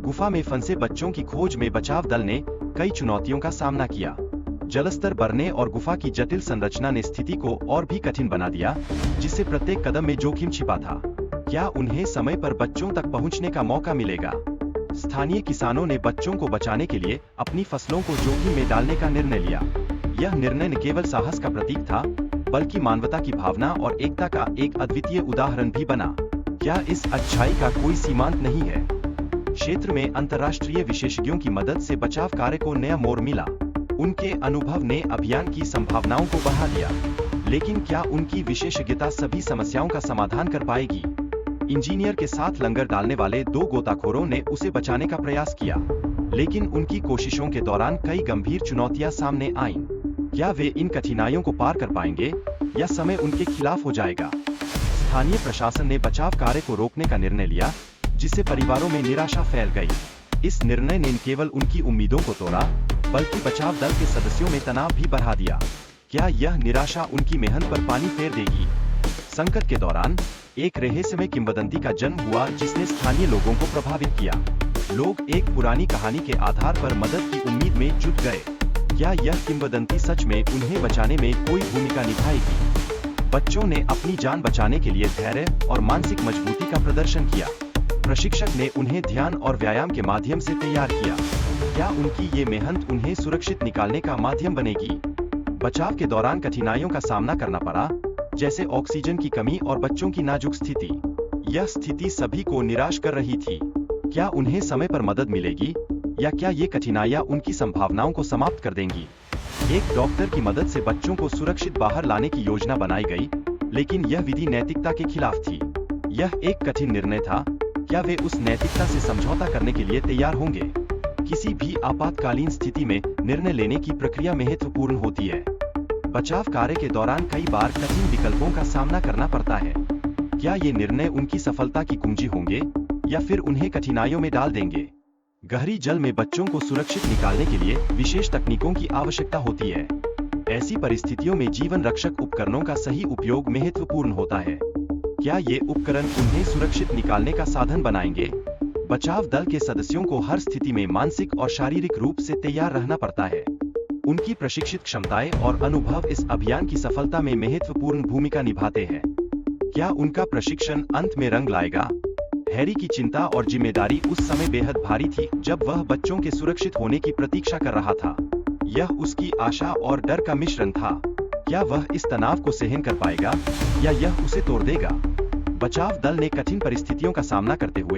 गुफा में फंसे बच्चों की खोज में बचाव दल ने कई चुनौतियों का सामना किया। जलस्तर बढ़ने और गुफा की जटिल संरचना ने स्थिति को और भी कठिन बना दिया, जिससे प्रत्येक कदम में जोखिम छिपा था। क्या उन्हें समय पर बच्चों तक पहुंचने का मौका मिलेगा? स्थानीय किसानों ने बच्चों को बचाने के लिए अपनी फसलों को जोखिम में डालने का निर्णय लिया। यह निर्णय न केवल साहस का प्रतीक था, बल्कि मानवता की भावना और एकता का एक अद्वितीय उदाहरण भी बना। क्या इस अच्छाई का कोई सीमांत नहीं है? क्षेत्र में अंतर्राष्ट्रीय विशेषज्ञों की मदद से बचाव कार्य को नया मोड़ मिला। उनके अनुभव ने अभियान की संभावनाओं को बढ़ा दिया, लेकिन क्या उनकी विशेषज्ञता सभी समस्याओं का समाधान कर पाएगी? इंजीनियर के साथ लंगर डालने वाले 2 गोताखोरों ने उसे बचाने का प्रयास किया, लेकिन उनकी कोशिशों के दौरान कई गंभीर चुनौतियां सामने आईं। क्या वे इन कठिनाइयों को पार कर पाएंगे या समय उनके खिलाफ हो जाएगा? स्थानीय प्रशासन ने बचाव कार्य को रोकने का निर्णय लिया, जिससे परिवारों में निराशा फैल गई। इस निर्णय ने न केवल उनकी उम्मीदों को तोड़ा, बल्कि बचाव दल के सदस्यों में तनाव भी बढ़ा दिया। क्या यह निराशा उनकी मेहनत पर पानी फेर देगी? संकट के दौरान एक रहस्यमय किंवदंती का जन्म हुआ, जिसने स्थानीय लोगों को प्रभावित किया। लोग एक पुरानी कहानी के आधार पर मदद की उम्मीद में जुट गए। क्या यह किंवदंती सच में उन्हें बचाने में कोई भूमिका निभाएगी? बच्चों ने अपनी जान बचाने के लिए धैर्य और मानसिक मजबूती का प्रदर्शन किया। प्रशिक्षक ने उन्हें ध्यान और व्यायाम के माध्यम से तैयार किया। क्या उनकी ये मेहनत उन्हें सुरक्षित निकालने का माध्यम बनेगी? बचाव के दौरान कठिनाइयों का सामना करना पड़ा, जैसे ऑक्सीजन की कमी और बच्चों की नाजुक स्थिति। यह स्थिति सभी को निराश कर रही थी। क्या उन्हें समय पर मदद मिलेगी, या क्या ये कठिनाइयां उनकी संभावनाओं को समाप्त कर देंगी? एक डॉक्टर की मदद से बच्चों को सुरक्षित बाहर लाने की योजना बनाई गई, लेकिन यह विधि नैतिकता के खिलाफ थी। यह एक कठिन निर्णय था। क्या वे उस नैतिकता से समझौता करने के लिए तैयार होंगे? किसी भी आपातकालीन स्थिति में निर्णय लेने की प्रक्रिया महत्वपूर्ण होती है। बचाव कार्य के दौरान कई बार कठिन विकल्पों का सामना करना पड़ता है। क्या ये निर्णय उनकी सफलता की कुंजी होंगे, या फिर उन्हें कठिनाइयों में डाल देंगे? गहरी जल में बच्चों को सुरक्षित निकालने के लिए विशेष तकनीकों की आवश्यकता होती है। ऐसी परिस्थितियों में जीवन रक्षक उपकरणों का सही उपयोग महत्वपूर्ण होता है। क्या ये उपकरण उन्हें सुरक्षित निकालने का साधन बनाएंगे? बचाव दल के सदस्यों को हर स्थिति में मानसिक और शारीरिक रूप से तैयार रहना पड़ता है। उनकी प्रशिक्षित क्षमताएं और अनुभव इस अभियान की सफलता में महत्वपूर्ण भूमिका निभाते हैं। क्या उनका प्रशिक्षण अंत में रंग लाएगा? हैरी की चिंता और जिम्मेदारी उस समय बेहद भारी थी, जब वह बच्चों के सुरक्षित होने की प्रतीक्षा कर रहा था। यह उसकी आशा और डर का मिश्रण था। क्या वह इस तनाव को सहन कर पाएगा, या यह उसे तोड़ देगा? बचाव दल ने कठिन परिस्थितियों का सामना करते हुए